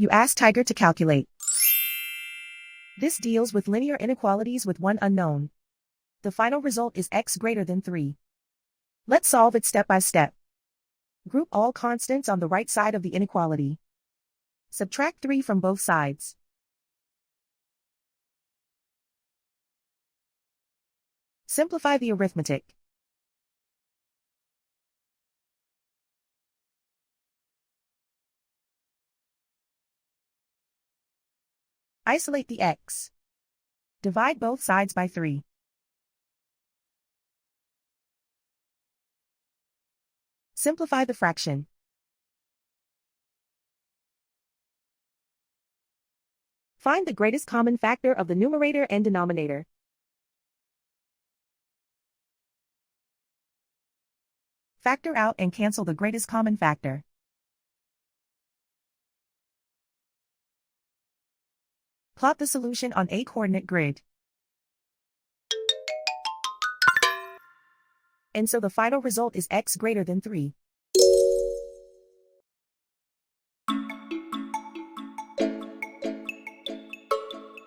You ask Tiger to calculate. This deals with linear inequalities with one unknown. The final result is x greater than 3. Let's solve it step by step. Group all constants on the right side of the inequality. Subtract 3 from both sides. Simplify the arithmetic. Isolate the x. Divide both sides by 3. Simplify the fraction. Find the greatest common factor of the numerator and denominator. Factor out and cancel the greatest common factor. Plot the solution on a coordinate grid. And so the final result is x greater than 3.